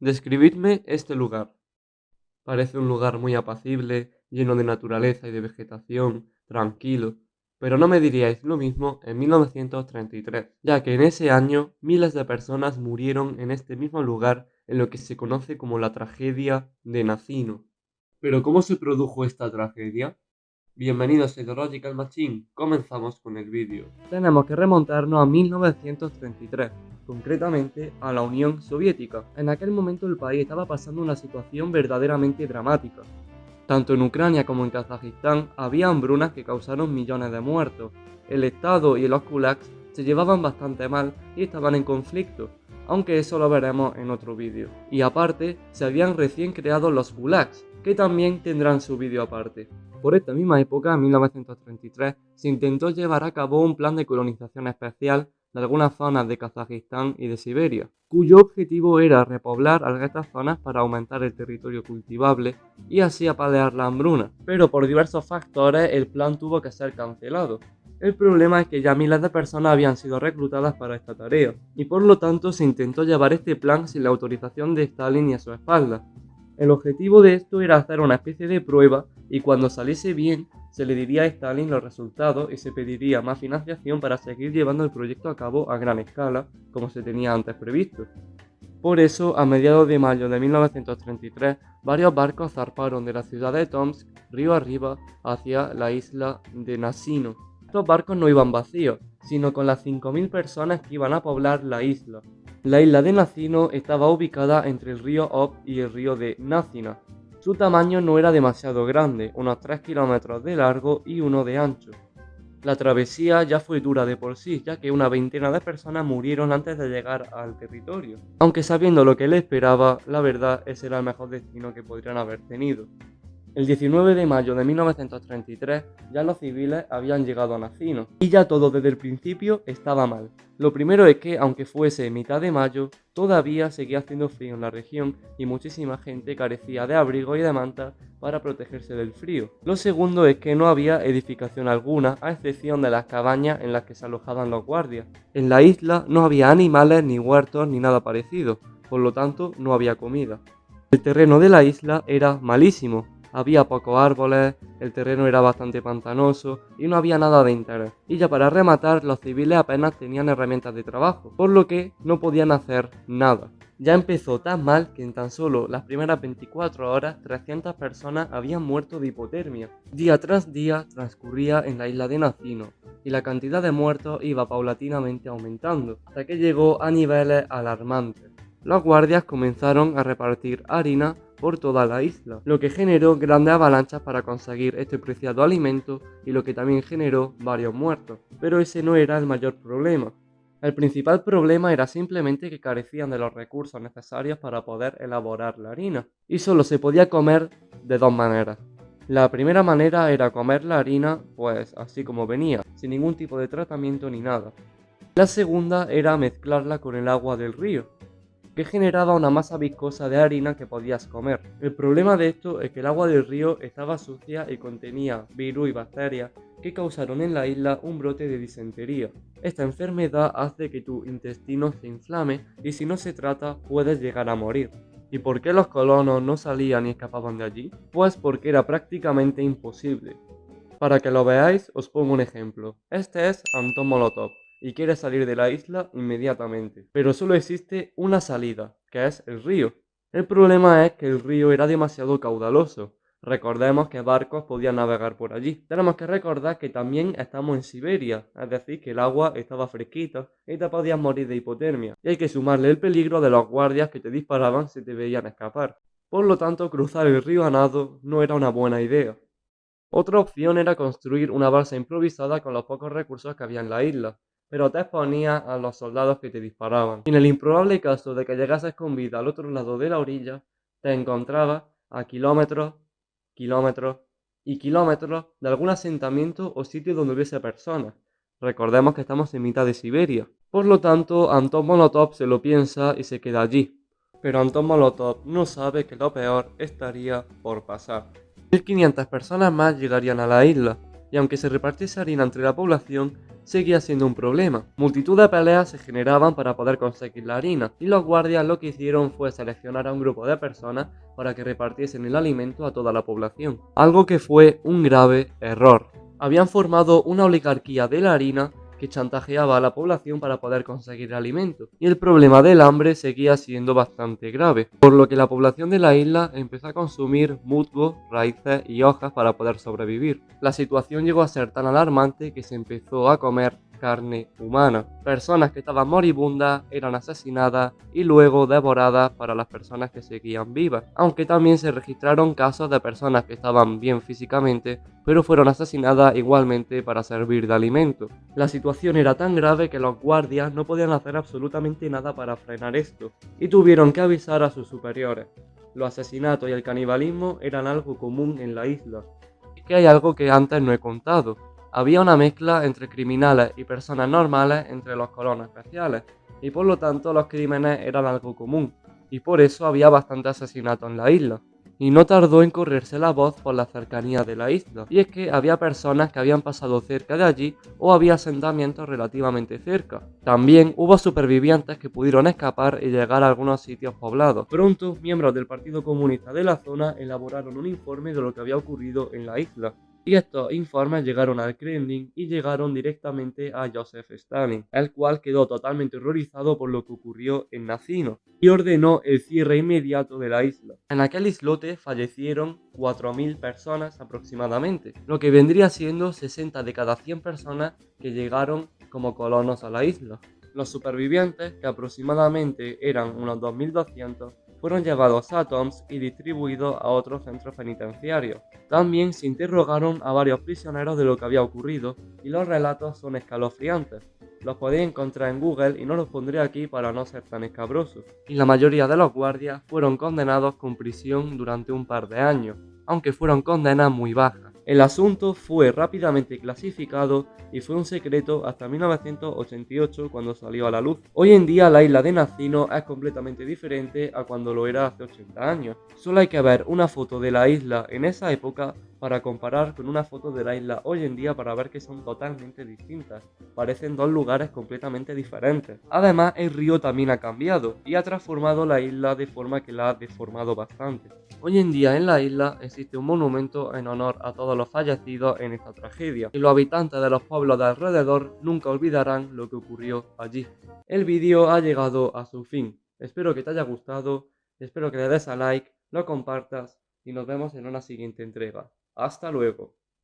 Describidme este lugar. Parece un lugar muy apacible, lleno de naturaleza y de vegetación, tranquilo. Pero no me diríais lo mismo en 1933, ya que en ese año miles de personas murieron en este mismo lugar en lo que se conoce como la tragedia de Nacino. ¿Pero cómo se produjo esta tragedia? Bienvenidos a Ideological Machine, comenzamos con el vídeo. Tenemos que remontarnos a 1933, concretamente a la Unión Soviética. En aquel momento el país estaba pasando una situación verdaderamente dramática. Tanto en Ucrania como en Kazajistán había hambrunas que causaron millones de muertos. El Estado y los kulaks se llevaban bastante mal y estaban en conflicto, aunque eso lo veremos en otro vídeo. Y aparte, se habían recién creado los gulags, que también tendrán su vídeo aparte. Por esta misma época, en 1933, se intentó llevar a cabo un plan de colonización especial de algunas zonas de Kazajistán y de Siberia, cuyo objetivo era repoblar estas zonas para aumentar el territorio cultivable y así apalear la hambruna. Pero por diversos factores el plan tuvo que ser cancelado. El problema es que ya miles de personas habían sido reclutadas para esta tarea, y por lo tanto se intentó llevar este plan sin la autorización de Stalin y a su espalda. El objetivo de esto era hacer una especie de prueba y cuando saliese bien se le diría a Stalin los resultados y se pediría más financiación para seguir llevando el proyecto a cabo a gran escala, como se tenía antes previsto. Por eso, a mediados de mayo de 1933, varios barcos zarparon de la ciudad de Tomsk, río arriba, hacia la isla de Nacino. Estos barcos no iban vacíos, sino con las 5.000 personas que iban a poblar la isla. La isla de Nacino estaba ubicada entre el río Ob y el río de Nacina. Su tamaño no era demasiado grande, unos 3 kilómetros de largo y 1 de ancho. La travesía ya fue dura de por sí, ya que una veintena de personas murieron antes de llegar al territorio. Aunque sabiendo lo que les esperaba, la verdad ese era el mejor destino que podrían haber tenido. El 19 de mayo de 1933 ya los civiles habían llegado a Nacino y ya todo desde el principio estaba mal. Lo primero es que, aunque fuese mitad de mayo, todavía seguía haciendo frío en la región y muchísima gente carecía de abrigo y de manta para protegerse del frío. Lo segundo es que no había edificación alguna, a excepción de las cabañas en las que se alojaban los guardias. En la isla no había animales, ni huertos, ni nada parecido, por lo tanto no había comida. El terreno de la isla era malísimo. Había pocos árboles, el terreno era bastante pantanoso y no había nada de interés. Y ya para rematar, los civiles apenas tenían herramientas de trabajo, por lo que no podían hacer nada. Ya empezó tan mal que en tan solo las primeras 24 horas 300 personas habían muerto de hipotermia. Día tras día transcurría en la isla de Nacino y la cantidad de muertos iba paulatinamente aumentando, hasta que llegó a niveles alarmantes. Los guardias comenzaron a repartir harina por toda la isla, lo que generó grandes avalanchas para conseguir este preciado alimento y lo que también generó varios muertos. Pero ese no era el mayor problema. El principal problema era simplemente que carecían de los recursos necesarios para poder elaborar la harina, y solo se podía comer de dos maneras. La primera manera era comer la harina, pues así como venía, sin ningún tipo de tratamiento ni nada. La segunda era mezclarla con el agua del río, que generaba una masa viscosa de harina que podías comer. El problema de esto es que el agua del río estaba sucia y contenía virus y bacterias que causaron en la isla un brote de disentería. Esta enfermedad hace que tu intestino se inflame y si no se trata puedes llegar a morir. ¿Y por qué los colonos no salían y escapaban de allí? Pues porque era prácticamente imposible. Para que lo veáis, os pongo un ejemplo. Este es Anton Molotov y quiere salir de la isla inmediatamente. Pero solo existe una salida, que es el río. El problema es que el río era demasiado caudaloso. Recordemos que barcos podían navegar por allí. Tenemos que recordar que también estamos en Siberia, es decir, que el agua estaba fresquita y te podías morir de hipotermia. Y hay que sumarle el peligro de los guardias que te disparaban si te veían escapar. Por lo tanto, cruzar el río a nado no era una buena idea. Otra opción era construir una balsa improvisada con los pocos recursos que había en la isla, pero te exponías a los soldados que te disparaban. Y en el improbable caso de que llegases con vida al otro lado de la orilla, te encontrabas a kilómetros, kilómetros y kilómetros de algún asentamiento o sitio donde hubiese personas. Recordemos que estamos en mitad de Siberia. Por lo tanto, Anton Molotov se lo piensa y se queda allí. Pero Anton Molotov no sabe que lo peor estaría por pasar. 1.500 personas más llegarían a la isla, y aunque se repartiese harina entre la población, seguía siendo un problema. Multitud de peleas se generaban para poder conseguir la harina, y los guardias lo que hicieron fue seleccionar a un grupo de personas para que repartiesen el alimento a toda la población, algo que fue un grave error. Habían formado una oligarquía de la harina que chantajeaba a la población para poder conseguir alimento, y el problema del hambre seguía siendo bastante grave, por lo que la población de la isla empezó a consumir musgo, raíces y hojas para poder sobrevivir. La situación llegó a ser tan alarmante que se empezó a comer carne humana. Personas que estaban moribundas eran asesinadas y luego devoradas para las personas que seguían vivas, aunque también se registraron casos de personas que estaban bien físicamente, pero fueron asesinadas igualmente para servir de alimento. La situación era tan grave que los guardias no podían hacer absolutamente nada para frenar esto, y tuvieron que avisar a sus superiores. Los asesinatos y el canibalismo eran algo común en la isla. Es que hay algo que antes no he contado. Había una mezcla entre criminales y personas normales entre los colonos especiales, y por lo tanto los crímenes eran algo común, y por eso había bastante asesinatos en la isla. Y no tardó en correrse la voz por la cercanía de la isla, y es que había personas que habían pasado cerca de allí o había asentamientos relativamente cerca. También hubo supervivientes que pudieron escapar y llegar a algunos sitios poblados. Pronto, miembros del Partido Comunista de la zona elaboraron un informe de lo que había ocurrido en la isla, y estos informes llegaron al Kremlin y llegaron directamente a Joseph Stalin, el cual quedó totalmente horrorizado por lo que ocurrió en Nacino y ordenó el cierre inmediato de la isla. En aquel islote fallecieron 4.000 personas aproximadamente, lo que vendría siendo 60 de cada 100 personas que llegaron como colonos a la isla. Los supervivientes, que aproximadamente eran unos 2.200, fueron llevados a Tomsk y distribuidos a otros centros penitenciarios. También se interrogaron a varios prisioneros de lo que había ocurrido y los relatos son escalofriantes. Los podéis encontrar en Google y no los pondré aquí para no ser tan escabrosos. Y la mayoría de los guardias fueron condenados con prisión durante un par de años, aunque fueron condenas muy bajas. El asunto fue rápidamente clasificado y fue un secreto hasta 1988 cuando salió a la luz. Hoy en día la isla de Nacino es completamente diferente a cuando lo era hace 80 años. Solo hay que ver una foto de la isla en esa época para comparar con una foto de la isla hoy en día para ver que son totalmente distintas. Parecen dos lugares completamente diferentes. Además, el río también ha cambiado y ha transformado la isla de forma que la ha deformado bastante. Hoy en día en la isla existe un monumento en honor a todos los fallecidos en esta tragedia, y los habitantes de los pueblos de alrededor nunca olvidarán lo que ocurrió allí. El vídeo ha llegado a su fin. Espero que te haya gustado, espero que le des a like, lo compartas y nos vemos en una siguiente entrega. Hasta luego.